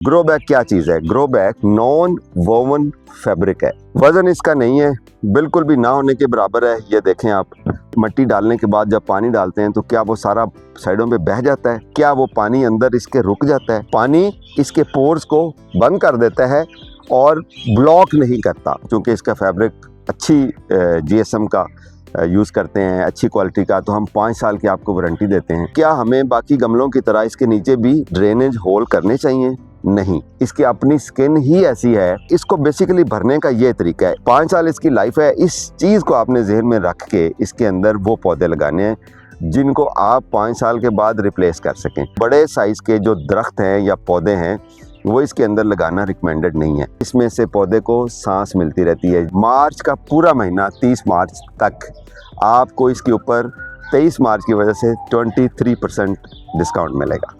Grow bag क्या चीज़ है? Grow bag non woven fabric है। वजन इसका नहीं है, बिल्कुल भी ना होने के बराबर है। ये देखें आप, मिट्टी डालने के बाद जब पानी डालते हैं तो क्या वो सारा साइडों पे बह जाता है? क्या वो पानी अंदर इसके रुक जाता है? पानी इसके पोर्स को बंद कर देता है और ब्लॉक नहीं करता, क्योंकि इसका फैब्रिक अच्छी जीएसएम का यूज़ करते हैं, अच्छी क्वालिटी का। तो हम 5 साल की आपको वारंटी देते हैं। क्या हमें बाकी गमलों की तरह इसके नीचे भी ड्रेनेज होल करने चाहिए? नहीं, इसकी अपनी स्किन ही ऐसी है। इसको बेसिकली भरने का ये तरीका है। 5 साल इसकी लाइफ है। इस चीज़ को आपने जहन में रख के इसके अंदर वो पौधे लगाने हैं जिनको आप 5 साल के बाद रिप्लेस कर सकें। बड़े साइज़ के जो दरख्त हैं या पौधे हैं वो इसके अंदर लगाना रिकमेंडेड नहीं है। इसमें से पौधे को सांस मिलती रहती है। मार्च का पूरा महीना 30 मार्च तक आपको इसके ऊपर 23 मार्च की वजह से 23% डिस्काउंट मिलेगा।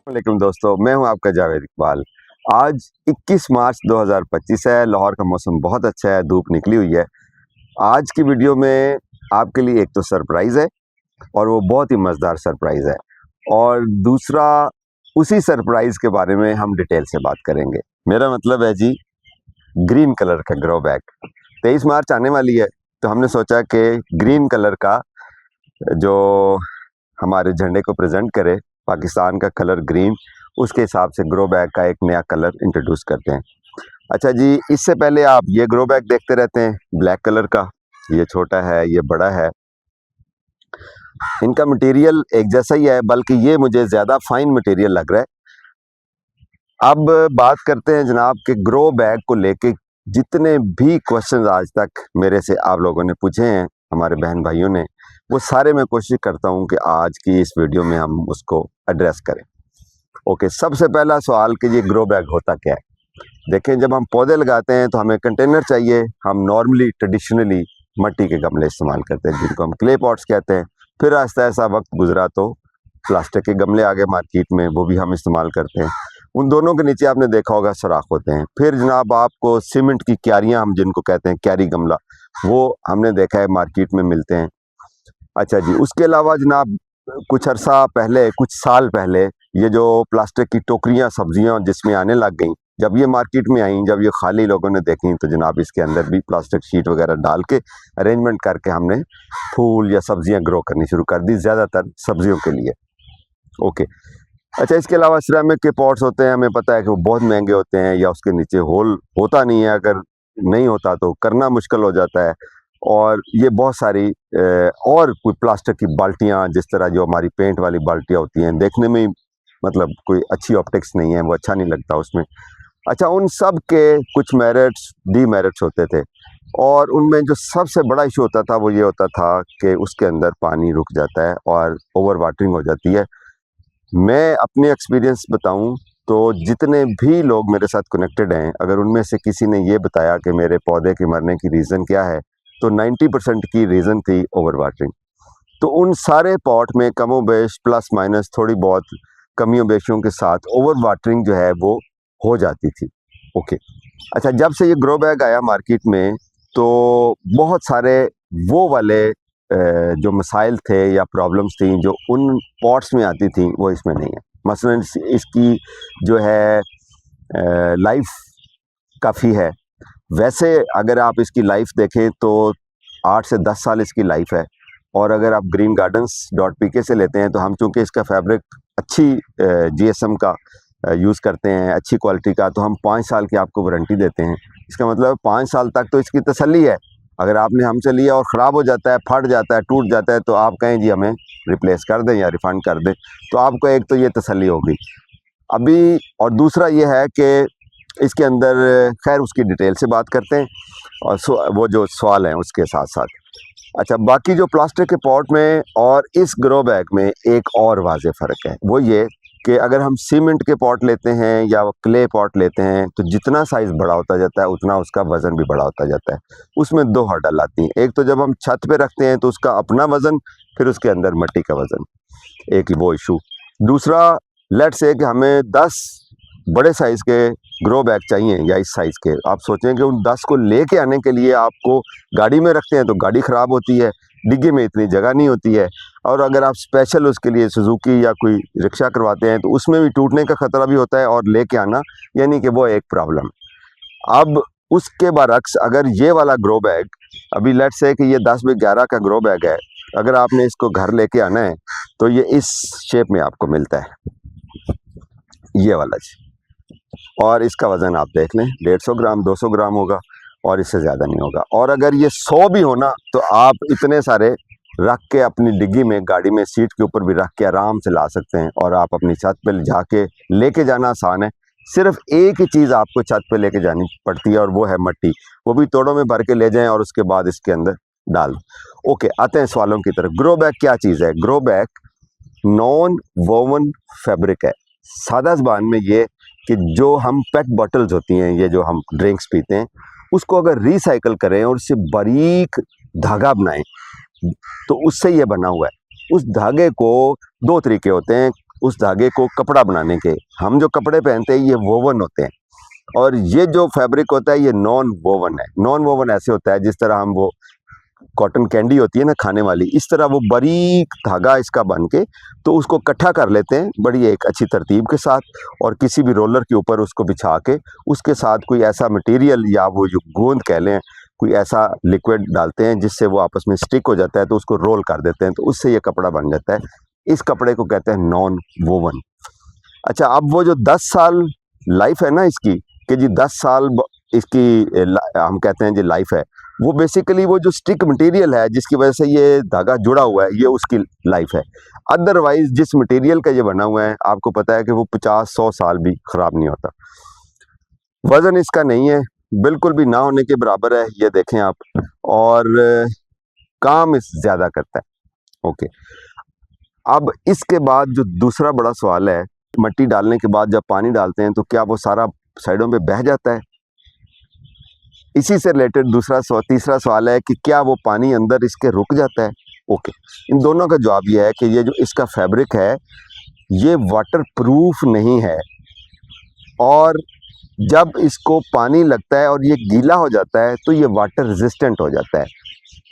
वालेकुम दोस्तों, मैं हूं आपका जावेद इकबाल। आज 21 मार्च 2025 है। लाहौर का मौसम बहुत अच्छा है, धूप निकली हुई है। आज की वीडियो में आपके लिए एक तो सरप्राइज़ है और वो बहुत ही मज़ेदार सरप्राइज़ है, और दूसरा उसी सरप्राइज़ के बारे में हम डिटेल से बात करेंगे। मेरा मतलब है जी, ग्रीन कलर का ग्रो बैग। 23 मार्च आने वाली है तो हमने सोचा कि ग्रीन कलर का जो हमारे झंडे को प्रेजेंट करे, पाकिस्तान का कलर ग्रीन, उसके हिसाब से ग्रो बैग का एक नया कलर इंट्रोड्यूस करते हैं। अच्छा जी, इससे पहले आप ये ग्रो बैग देखते रहते हैं ब्लैक कलर का। ये छोटा है, ये बड़ा है। इनका मटेरियल एक जैसा ही है, बल्कि ये मुझे ज़्यादा फाइन मटेरियल लग रहा है। अब बात करते हैं जनाब कि ग्रो बैग को लेके जितने भी क्वेश्चंस आज तक मेरे से आप लोगों ने पूछे हैं, हमारे बहन भाइयों ने, वो सारे मैं कोशिश करता हूं कि आज की इस वीडियो में हम उसको एड्रेस करें। ओके, सबसे पहला सवाल कि ये ग्रो बैग होता क्या है। देखें, जब हम पौधे लगाते हैं तो हमें कंटेनर चाहिए। हम नॉर्मली ट्रेडिशनली मिट्टी के गमले इस्तेमाल करते हैं, जिनको हम क्ले पॉट्स कहते हैं। फिर आहिस्ता ऐसा वक्त गुजरा तो प्लास्टिक के गमले आ गए मार्केट में, वो भी हम इस्तेमाल करते हैं। उन दोनों के नीचे आपने देखा होगा सुराख होते हैं। फिर जनाब आपको सीमेंट की क्यारियाँ, हम जिनको कहते हैं कैरी गमला, वो हमने देखा है मार्केट में मिलते हैं। अच्छा जी, उसके अलावा जनाब कुछ अरसा पहले, कुछ साल पहले, ये जो प्लास्टिक की टोकरियाँ सब्जियाँ जिसमें आने लग गई, जब ये मार्केट में आई, जब ये खाली लोगों ने देखी, तो जनाब इसके अंदर भी प्लास्टिक शीट वगैरह डाल के अरेंजमेंट करके हमने फूल या सब्जियां ग्रो करनी शुरू कर दी, ज़्यादातर सब्जियों के लिए। ओके, अच्छा, इसके अलावा सिरेमिक के पॉट्स होते हैं। हमें पता है कि वो बहुत महंगे होते हैं, या उसके नीचे होल होता नहीं है, अगर नहीं होता तो करना मुश्किल हो जाता है। और ये बहुत सारी और कोई प्लास्टिक की बाल्टियाँ, जिस तरह जो हमारी पेंट वाली बाल्टियाँ होती हैं, देखने में मतलब कोई अच्छी ऑप्टिक्स नहीं है, वो अच्छा नहीं लगता उसमें। अच्छा, उन सब के कुछ मेरिट्स, डीमेरिट्स होते थे, और उनमें जो सबसे बड़ा इशू होता था वो ये होता था कि उसके अंदर पानी रुक जाता है और ओवर वाटरिंग हो जाती है। मैं अपनी एक्सपीरियंस बताऊं तो जितने भी लोग मेरे साथ कनेक्टेड हैं, अगर उनमें से किसी ने ये बताया कि मेरे पौधे के मरने की रीज़न क्या है, तो 90% की रीज़न थी ओवर वाटरिंग। तो उन सारे पॉट में कमोबेश प्लस माइनस थोड़ी बहुत कमियों बेशियों के साथ ओवर वाटरिंग जो है वो हो जाती थी। ओके, अच्छा, जब से ये ग्रो बैग आया मार्केट में तो बहुत सारे वो वाले जो मसाइल थे या प्रॉब्लम्स थी जो उन पॉट्स में आती थी, वो इसमें नहीं है। मसलन इसकी जो है लाइफ काफ़ी है। वैसे अगर आप इसकी लाइफ देखें तो 8 से 10 साल इसकी लाइफ है। और अगर आप greengardens.pk से लेते हैं तो हम, चूँकि इसका फैब्रिक अच्छी जीएसएम का यूज़ करते हैं, अच्छी क्वालिटी का, तो हम 5 साल की आपको वारंटी देते हैं। इसका मतलब 5 साल तक तो इसकी तसल्ली है। अगर आपने हमसे लिया और ख़राब हो जाता है, फट जाता है, टूट जाता है, तो आप कहें जी हमें रिप्लेस कर दें या रिफ़ंड कर दें, तो आपको एक तो ये तसल्ली होगी अभी। और दूसरा ये है कि इसके अंदर, खैर उसकी डिटेल से बात करते हैं, और वो जो सवाल हैं उसके साथ साथ। अच्छा, बाकी जो प्लास्टिक के पॉट में और इस ग्रो बैग में एक और वाज़ेह फ़र्क है, वो ये कि अगर हम सीमेंट के पॉट लेते हैं या क्ले पॉट लेते हैं तो जितना साइज़ बड़ा होता जाता है उतना उसका वज़न भी बड़ा होता जाता है। उसमें 2 हर्डल आती हैं। एक तो जब हम छत पे रखते हैं तो उसका अपना वज़न, फिर उसके अंदर मिट्टी का वज़न, एक वो इशू। दूसरा, लेट्स से कि हमें 10 बड़े साइज़ के ग्रो बैग चाहिए या इस साइज़ के। आप सोचें कि उन 10 को लेके आने के लिए आपको गाड़ी में रखते हैं तो गाड़ी ख़राब होती है, डिग्गी में इतनी जगह नहीं होती है, और अगर आप स्पेशल उसके लिए सुजुकी या कोई रिक्शा करवाते हैं तो उसमें भी टूटने का खतरा भी होता है और लेके आना, यानी कि वो एक प्रॉब्लम। अब उसके बरक्स अगर ये वाला ग्रो बैग, अभी लेट्स से कि ये 10 बाई 11 का ग्रो बैग है, अगर आपने इसको घर लेके आना है तो ये इस शेप में आपको मिलता है, ये वाला जी। और इसका वजन आप देख लें 150 ग्राम 200 ग्राम होगा, और इससे ज़्यादा नहीं होगा। और अगर ये 100 भी होना तो आप इतने सारे रख के अपनी डिग्गी में, गाड़ी में सीट के ऊपर भी रख के आराम से ला सकते हैं, और आप अपनी छत पे जाके लेके जाना आसान है। सिर्फ एक ही चीज़ आपको छत पे लेके जानी पड़ती है, और वो है मट्टी। वो भी तोड़ों में भर के ले जाएं और उसके बाद इसके अंदर डाल दें। ओके, आते हैं सवालों की तरफ। ग्रो बैग क्या चीज़ है? Grow bag non woven fabric है। सादा ज़बान में ये कि जो हम पेट बॉटल्स होती हैं, ये जो हम ड्रिंक्स पीते हैं, उसको अगर रिसाइकल करें और उससे बारीक धागा बनाएं तो उससे ये बना हुआ है। उस धागे को दो तरीके होते हैं उस धागे को कपड़ा बनाने के। हम जो कपड़े पहनते हैं ये वोवन होते हैं, और ये जो फैब्रिक होता है ये नॉन वोवन है। नॉन वोवन ऐसे होता है जिस तरह हम वो कॉटन कैंडी होती है ना खाने वाली, इस तरह वो बारीक धागा इसका बन के तो उसको इकट्ठा कर लेते हैं बड़ी एक अच्छी तरतीब के साथ, और किसी भी रोलर के ऊपर उसको बिछा के उसके साथ कोई ऐसा मटेरियल या वो जो गोंद कह लें, कोई ऐसा लिक्विड डालते हैं जिससे वो आपस में स्टिक हो जाता है, तो उसको रोल कर देते हैं, तो उससे ये कपड़ा बन जाता है। इस कपड़े को कहते हैं नॉन वोवन। अच्छा, अब वो जो 10 साल लाइफ है ना इसकी, कि जी 10 साल इसकी हम कहते हैं जी लाइफ है, वो बेसिकली वो जो स्टिक मटेरियल है जिसकी वजह से ये धागा जुड़ा हुआ है, ये उसकी लाइफ है। अदरवाइज जिस मटेरियल का ये बना हुआ है आपको पता है कि वो 50-100 साल भी खराब नहीं होता। वजन इसका नहीं है, बिल्कुल भी ना होने के बराबर है, ये देखें आप, और काम इस ज्यादा करता है। ओके, अब इसके बाद जो दूसरा बड़ा सवाल है, मट्टी डालने के बाद जब पानी डालते हैं तो क्या वो सारा साइडों पे बह जाता है? इसी से रिलेटेड तीसरा सवाल है कि क्या वो पानी अंदर इसके रुक जाता है? ओके, इन दोनों का जवाब ये है कि ये जो इसका फैब्रिक है ये वाटर प्रूफ नहीं है, और जब इसको पानी लगता है और ये गीला हो जाता है तो ये वाटर रेजिस्टेंट हो जाता है।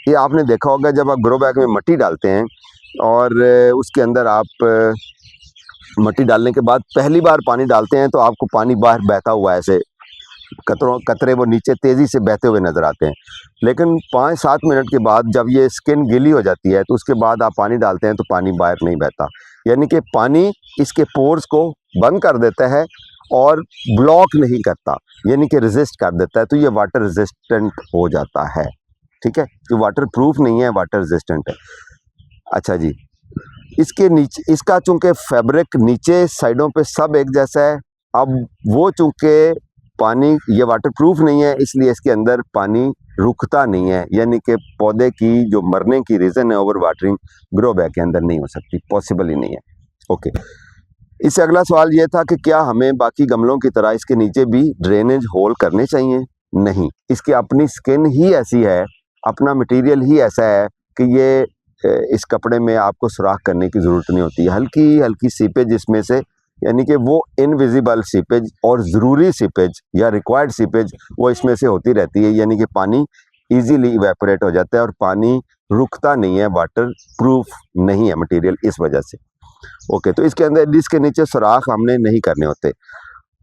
ये आपने देखा होगा जब आप ग्रो बैग में मट्टी डालते हैं और उसके अंदर आप मट्टी डालने के बाद पहली बार पानी डालते हैं तो आपको पानी बाहर बहता हुआ ऐसे कतरे वो नीचे तेज़ी से बहते हुए नज़र आते हैं, लेकिन 5-7 मिनट के बाद जब ये स्किन गीली हो जाती है तो उसके बाद आप पानी डालते हैं तो पानी बाहर नहीं बहता, यानी कि पानी इसके पोर्स को बंद कर देता है और ब्लॉक नहीं करता, यानी कि रेजिस्ट कर देता है, तो ये वाटर रेजिस्टेंट हो जाता है। ठीक है, जो वाटर प्रूफ नहीं है, वाटर रेजिस्टेंट है। अच्छा जी, इसके नीचे इसका चूंकि फैब्रिक नीचे साइडों पे सब एक जैसा है, अब वो चूंकि पानी ये वाटर प्रूफ नहीं है इसलिए इसके अंदर पानी रुकता नहीं है, यानी कि पौधे की जो मरने की रीज़न है ओवर वाटरिंग ग्रो बैग के अंदर नहीं हो सकती, पॉसिबल ही नहीं है। ओके, इससे अगला सवाल ये था कि क्या हमें बाकी गमलों की तरह इसके नीचे भी ड्रेनेज होल करने चाहिए? नहीं, इसकी अपनी स्किन ही ऐसी है, अपना मटेरियल ही ऐसा है कि ये इस कपड़े में आपको सुराख करने की ज़रूरत नहीं होती। हल्की हल्की सीपेज इसमें से, यानी कि वो इनविजिबल सीपेज और ज़रूरी सीपेज या रिक्वायर्ड सीपेज वो इसमें से होती रहती है, यानी कि पानी इजीली इवेपोरेट हो जाता है और पानी रुकता नहीं है, वाटर प्रूफ नहीं है मटेरियल इस वजह से। ओके, तो इसके अंदर इसके नीचे सुराख हमने नहीं करने होते।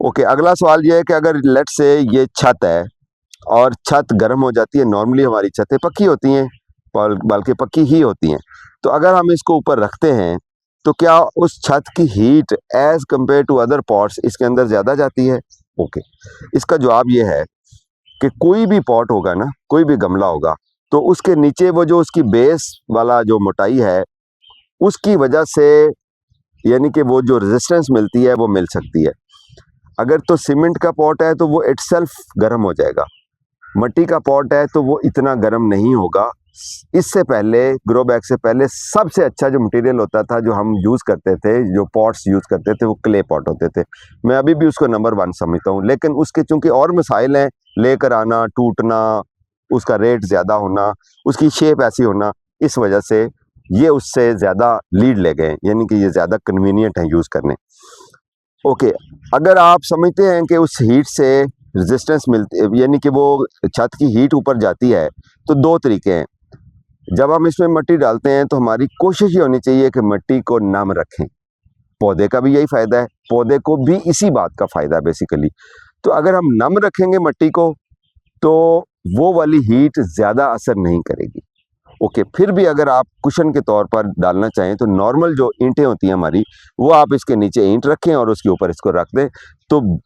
ओके, अगला सवाल ये है कि अगर लेट से ये छत है और छत गर्म हो जाती है, नॉर्मली हमारी छतें पक्की होती हैं, बल्कि पक्की ही होती हैं, तो अगर हम इसको ऊपर रखते हैं तो क्या उस छत की heat as compare to other pots इसके अंदर ज़्यादा जाती है? ओके, इसका जवाब ये है कि कोई भी पॉट होगा ना, कोई भी गमला होगा, तो उसके नीचे वो जो उसकी बेस वाला जो मोटाई है उसकी वजह से, यानी कि वो जो रेजिस्टेंस मिलती है वो मिल सकती है। अगर तो सीमेंट का पॉट है तो वो इटसेल्फ गर्म हो जाएगा, मट्टी का पॉट है तो वो इतना गर्म नहीं होगा। इससे पहले ग्रो बैग से पहले सबसे अच्छा जो मटेरियल होता था जो हम यूज़ करते थे, जो पॉट्स यूज़ करते थे, वो क्ले पॉट होते थे। मैं अभी भी उसको नंबर 1 समझता हूँ, लेकिन उसके चूंकि और मसाइल हैं, लेकर आना, टूटना, उसका रेट ज़्यादा होना, उसकी शेप ऐसी होना, इस वजह से ये उससे ज़्यादा लीड ले गए, यानी कि ये ज़्यादा कन्वीनियंट है यूज़ करने। ओके, अगर आप समझते हैं कि उस हीट से रेजिस्टेंस मिलती, यानी कि वो छत की हीट ऊपर जाती है, तो 2 तरीके हैं। जब हम इसमें मिट्टी डालते हैं तो हमारी कोशिश ये होनी चाहिए कि मिट्टी को नम रखें। पौधे का भी यही फ़ायदा है, पौधे को भी इसी बात का फ़ायदा है बेसिकली। तो अगर हम नम रखेंगे मिट्टी को तो वो वाली हीट ज़्यादा असर नहीं करेगी। ओके, फिर भी अगर आप कुशन के तौर पर डालना चाहें तो नॉर्मल जो ईंटें होती हैं हमारी, वो आप इसके नीचे ईंट रखें और उसके ऊपर इसको रख दें, तो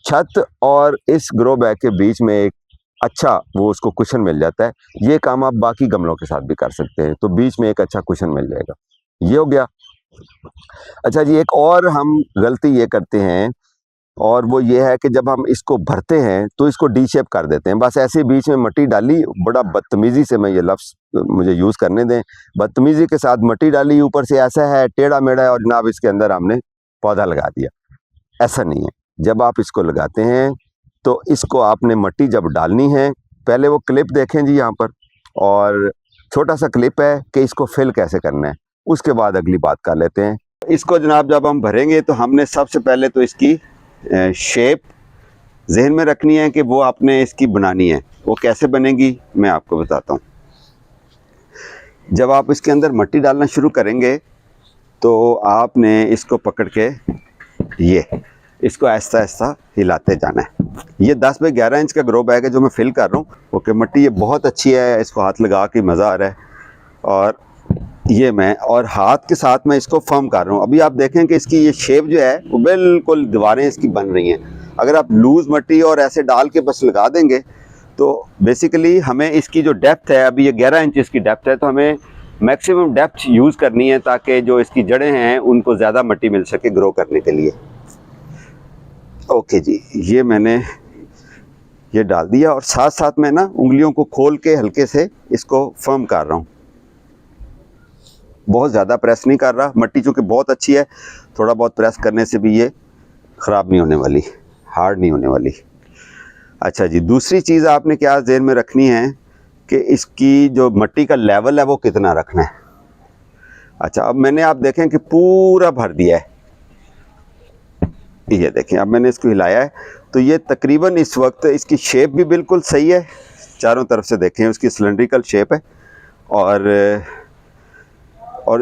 छत और इस ग्रो बैग के बीच में एक अच्छा वो उसको कुशन मिल जाता है। ये काम आप बाकी गमलों के साथ भी कर सकते हैं, तो बीच में एक अच्छा कुशन मिल जाएगा। ये हो गया। अच्छा जी, एक और हम गलती ये करते हैं और वो ये है कि जब हम इसको भरते हैं तो इसको डी शेप कर देते हैं। बस ऐसे ही बीच में मिट्टी डाली, बड़ा बदतमीज़ी से, मैं ये लफ्ज़ मुझे यूज़ करने दें, बदतमीज़ी के साथ मिट्टी डाली, ऊपर से ऐसा है टेढ़ा-मेढ़ा है और जनाब इसके अंदर हमने पौधा लगा दिया। ऐसा नहीं है। जब आप इसको लगाते हैं तो इसको आपने मिट्टी जब डालनी है, पहले वो क्लिप देखें जी यहाँ पर, और छोटा-सा क्लिप है कि इसको फिल कैसे करना है, उसके बाद अगली बात कर लेते हैं। इसको जनाब जब हम भरेंगे तो हमने सबसे पहले तो इसकी शेप जहन में रखनी है कि वो आपने इसकी बनानी है। वो कैसे बनेगी मैं आपको बताता हूँ। जब आप इसके अंदर मिट्टी डालना शुरू करेंगे तो आपने इसको पकड़ के इसको ऐसा ऐसा हिलाते जाना है। ये 10 बाई 11 इंच का ग्रो बैग है जो मैं फिल कर रहा हूँ। ओके, मिट्टी ये बहुत अच्छी है, इसको हाथ लगा के मज़ा आ रहा है, और ये मैं और हाथ के साथ मैं इसको फर्म कर रहा हूँ। अभी आप देखें कि इसकी ये शेप जो है वो बिल्कुल दीवारें इसकी बन रही हैं। अगर आप लूज़ मिट्टी और ऐसे डाल के बस लगा देंगे तो बेसिकली हमें इसकी जो डेप्थ है, अभी ये 11 इंच इसकी डेप्थ है, तो हमें मैक्सिमम डेप्थ यूज़ करनी है ताकि जो इसकी जड़ें हैं उनको ज़्यादा मिट्टी मिल सके ग्रो करने के लिए। ओके जी, ये मैंने ये डाल दिया और साथ साथ मैं ना उंगलियों को खोल के हल्के से इसको फर्म कर रहा हूँ। बहुत ज़्यादा प्रेस नहीं कर रहा। मिट्टी चूँकि बहुत अच्छी है, थोड़ा बहुत प्रेस करने से भी ये ख़राब नहीं होने वाली, हार्ड नहीं होने वाली। अच्छा जी, दूसरी चीज़ आपने क्या ज़हन में रखनी है कि इसकी जो मिट्टी का लेवल है वो कितना रखना है। अच्छा, अब मैंने आप देखें कि पूरा भर दिया है। ये देखें, अब मैंने इसको हिलाया है तो ये तकरीबन इस वक्त इसकी शेप भी बिल्कुल सही है। चारों तरफ से देखें उसकी सिलेंड्रिकल शेप है, और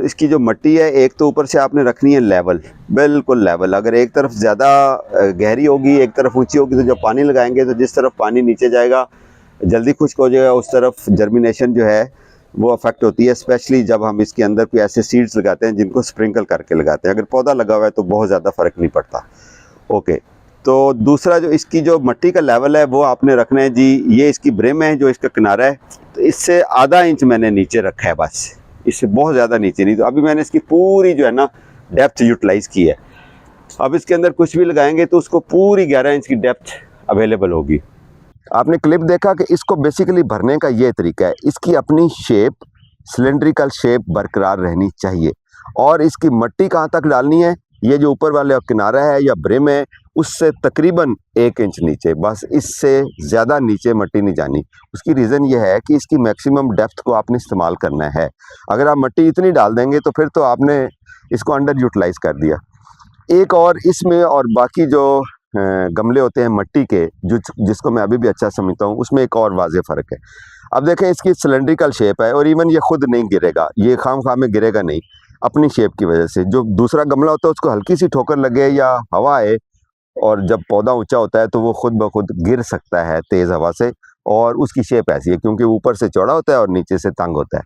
इसकी जो मिट्टी है, एक तो ऊपर से आपने रखनी है लेवल, बिल्कुल लेवल। अगर एक तरफ ज़्यादा गहरी होगी, एक तरफ ऊंची होगी, तो जब पानी लगाएंगे तो जिस तरफ पानी नीचे जाएगा जल्दी खुश्क हो जाएगा, उस तरफ जर्मिनेशन जो है वो अफेक्ट होती है। स्पेशली जब हम इसके अंदर कोई ऐसे सीड्स लगाते हैं जिनको स्प्रिंकल करके लगाते हैं। अगर पौधा लगा हुआ है तो बहुत ज़्यादा फ़र्क नहीं पड़ता। ओके, तो दूसरा जो इसकी जो मिट्टी का लेवल है वो आपने रखना है जी। ये इसकी ब्रिम है, जो इसका किनारा है, तो इससे आधा इंच मैंने नीचे रखा है बस, इससे बहुत ज़्यादा नीचे नहीं। तो अभी मैंने इसकी पूरी जो है ना डेप्थ यूटिलाइज़ की है। अब इसके अंदर कुछ भी लगाएंगे तो उसको पूरी 11 इंच की डेप्थ अवेलेबल होगी। आपने क्लिप देखा कि इसको बेसिकली भरने का ये तरीका है। इसकी अपनी शेप, सिलेंड्रिकल शेप बरकरार रहनी चाहिए, और इसकी मिट्टी कहाँ तक डालनी है, ये जो ऊपर वाले किनारा है या ब्रिम है उससे तकरीबन 1 इंच नीचे, बस इससे ज़्यादा नीचे मिट्टी नहीं जानी। उसकी रीज़न ये है कि इसकी मैक्सिमम डेप्थ को आपने इस्तेमाल करना है। अगर आप मिट्टी इतनी डाल देंगे तो फिर तो आपने इसको अंडर यूटिलाइज़ कर दिया। एक और इसमें और बाकी जो गमले होते हैं मिट्टी के, जिसको मैं अभी भी अच्छा समझता हूँ, उसमें एक और वाज़ेह फ़र्क है। अब देखें, इसकी सिलेंड्रिकल शेप है और इवन ये खुद नहीं गिरेगा, ये खाम में गिरेगा नहीं अपनी शेप की वजह से। जो दूसरा गमला होता है उसको हल्की सी ठोकर लगे या हवा आए, और जब पौधा ऊंचा होता है तो वो खुद ब खुद गिर सकता है तेज़ हवा से, और उसकी शेप ऐसी है क्योंकि ऊपर से चौड़ा होता है और नीचे से तंग होता है,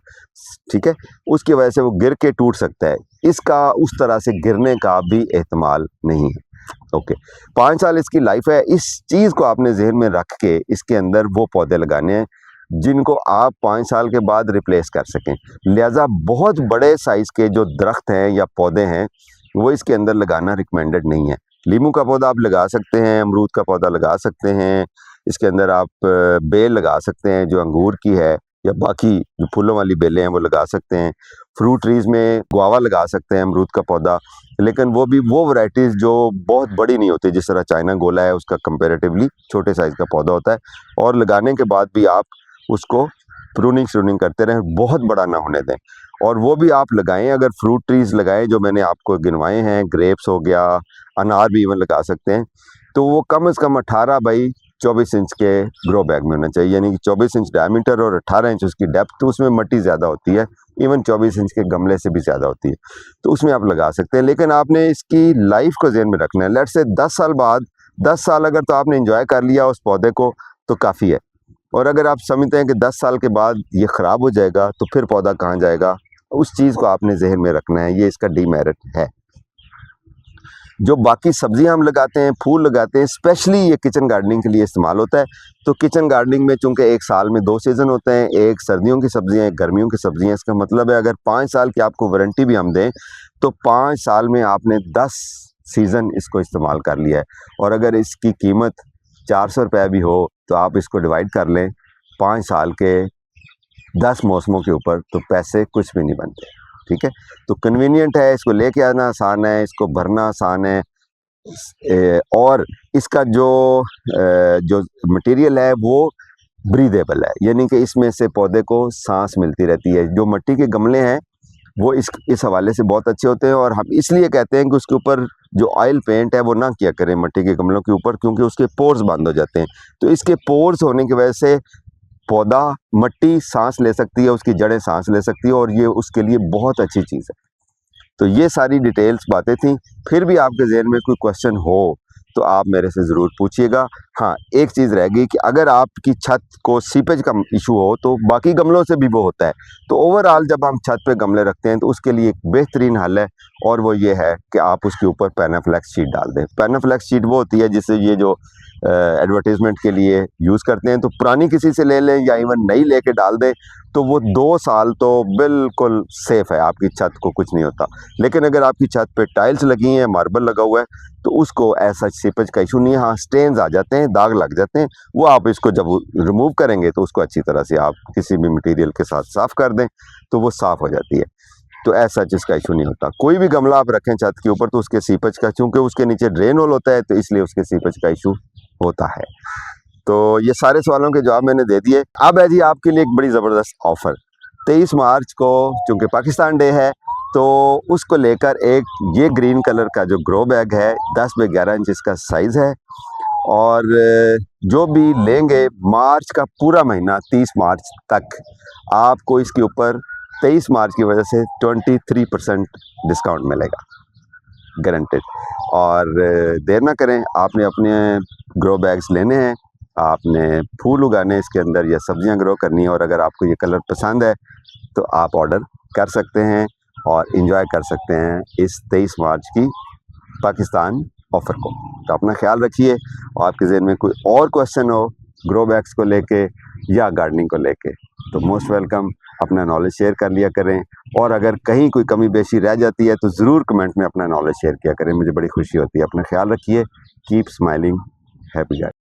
ठीक है, उसकी वजह से वो गिर के टूट सकता है। इसका उस तरह से गिरने का भी एहतमाल नहीं है। ओके, 5 साल इसकी लाइफ है। इस चीज़ को आपने जहन में रख के इसके अंदर वो पौधे लगाने हैं जिनको आप 5 साल के बाद रिप्लेस कर सकें। लिहाजा बहुत बड़े साइज़ के जो दरख्त हैं या पौधे हैं वो इसके अंदर लगाना रिकमेंडेड नहीं है। लीमू का पौधा आप लगा सकते हैं, अमरूद का पौधा लगा सकते हैं, इसके अंदर आप बेल लगा सकते हैं जो अंगूर की है, या बाकी जो फूलों वाली बेलें हैं वो लगा सकते हैं। फ्रूट ट्रीज़ में गुआवा लगा सकते हैं, अमरूद का पौधा, लेकिन वो भी वो वैराइटीज़ जो बहुत बड़ी नहीं होती, जिस तरह चाइना गोला है उसका कंपैरेटिवली छोटे साइज़ का पौधा होता है, और लगाने के बाद भी आप उसको प्रूनिंग करते रहें, बहुत बड़ा ना होने दें। और वो भी आप लगाएं, अगर फ्रूट ट्रीज़ लगाएं जो मैंने आपको गिनवाए हैं, ग्रेप्स हो गया, अनार भी इवन लगा सकते हैं, तो वो कम से कम 18 बाई 24 इंच के ग्रो बैग में होना चाहिए, यानी कि 24 इंच डायमीटर और 18 इंच उसकी डेप्थ। तो उसमें मिट्टी ज़्यादा होती है, इवन 24 इंच के गमले से भी ज़्यादा होती है, तो उसमें आप लगा सकते हैं। लेकिन आपने इसकी लाइफ को ज़हन में रखना है। लेट से 10 साल बाद, 10 साल अगर तो आपने इंजॉय कर लिया उस पौधे को तो काफ़ी है। और अगर आप समझते हैं कि 10 साल के बाद ये ख़राब हो जाएगा तो फिर पौधा कहाँ जाएगा, उस चीज़ को आपने जहन में रखना है। ये इसका डीमेरिट है। जो बाकी सब्जियां हम लगाते हैं, फूल लगाते हैं, स्पेशली ये किचन गार्डनिंग के लिए इस्तेमाल होता है। तो किचन गार्डनिंग में चूंकि एक साल में 2 सीज़न होते हैं, एक सर्दियों की सब्जियां, एक गर्मियों की सब्जियां। इसका मतलब है अगर 5 साल की आपको वारंटी भी हम दें तो 5 साल में आपने 10 सीज़न इसको इस्तेमाल कर लिया है। और अगर इसकी कीमत 400 रुपये भी हो तो आप इसको डिवाइड कर लें 5 साल के 10 मौसमों के ऊपर, तो पैसे कुछ भी नहीं बनते। ठीक है, तो कन्वीनियंट है, इसको लेके आना आसान है, इसको भरना आसान है। और इसका जो मटेरियल है वो ब्रीदेबल है, यानी कि इसमें से पौधे को सांस मिलती रहती है। जो मिट्टी के गमले हैं वो इस हवाले से बहुत अच्छे होते हैं। और हम इसलिए कहते हैं कि उसके ऊपर जो ऑयल पेंट है वो ना किया करें मिट्टी के गमलों के ऊपर, क्योंकि उसके पोर्स बंद हो जाते हैं। तो इसके पोर्स होने की वजह से पौधा, मिट्टी सांस ले सकती है, उसकी जड़ें सांस ले सकती है, और ये उसके लिए बहुत अच्छी चीज़ है। तो ये सारी डिटेल्स बातें थी। फिर भी आपके ज़हन में कोई क्वेश्चन हो तो आप मेरे से ज़रूर पूछिएगा। हाँ, एक चीज़ रह गई कि अगर आपकी छत को सीपेज का इशू हो तो बाकी गमलों से भी वो होता है। तो ओवरऑल जब हम छत पे गमले रखते हैं तो उसके लिए एक बेहतरीन हल है, और वो ये है कि आप उसके ऊपर पैनाफ्लेक्स शीट डाल दें। पैनाफ्लेक्स शीट वो होती है जिसे ये जो एडवर्टाइजमेंट के लिए यूज़ करते हैं। तो पुरानी किसी से ले लें या इवन नई लेके डाल दें तो वो 2 साल तो बिल्कुल सेफ़ है, आपकी छत को कुछ नहीं होता। लेकिन अगर आपकी छत पे टाइल्स लगी हैं, मार्बल लगा हुआ है, तो उसको ऐसा सीपेज का इशू नहीं है। हाँ, स्टेन्स आ जाते हैं, दाग लग जाते हैं, वो आप इसको जब रिमूव करेंगे तो उसको अच्छी तरह से आप किसी भी मटेरियल के साथ साफ़ कर दें तो वो साफ़ हो जाती है। तो ऐसा चीज़ का इशू नहीं होता। कोई भी गमला आप रखें छत के ऊपर तो उसके सीपेज का, चूँकि उसके नीचे ड्रेन होल होता है तो इसलिए उसके सीपेज का इशू होता है। तो ये सारे सवालों के जवाब मैंने दे दिए। अब है जी आपके लिए एक बड़ी ज़बरदस्त ऑफ़र। 23 मार्च को चूँकि पाकिस्तान डे है तो उसको लेकर एक ये ग्रीन कलर का जो ग्रो बैग है, 10 बाई 11 इंच इसका साइज़ है। और जो भी लेंगे मार्च का पूरा महीना 30 मार्च तक आपको इसके ऊपर 23 मार्च की वजह से 23% डिस्काउंट मिलेगा, गारंटेड। और देर ना करें, आपने अपने ग्रो बैग्स लेने हैं, आपने फूल उगाने इसके अंदर या सब्जियां ग्रो करनी है, और अगर आपको ये कलर पसंद है तो आप ऑर्डर कर सकते हैं और इन्जॉय कर सकते हैं इस 23 मार्च की पाकिस्तान ऑफ़र को। तो अपना ख्याल रखिए, और आपके ज़हन में कोई और क्वेश्चन हो ग्रो बैग्स को लेके या गार्डनिंग को लेके तो मोस्ट वेलकम, अपना नॉलेज शेयर कर लिया करें। और अगर कहीं कोई कमी बेशी रह जाती है तो ज़रूर कमेंट में अपना नॉलेज शेयर किया करें, मुझे बड़ी खुशी होती है। अपना ख्याल रखिए, कीप स्माइलिंग, हैप्पी गार्डनिंग।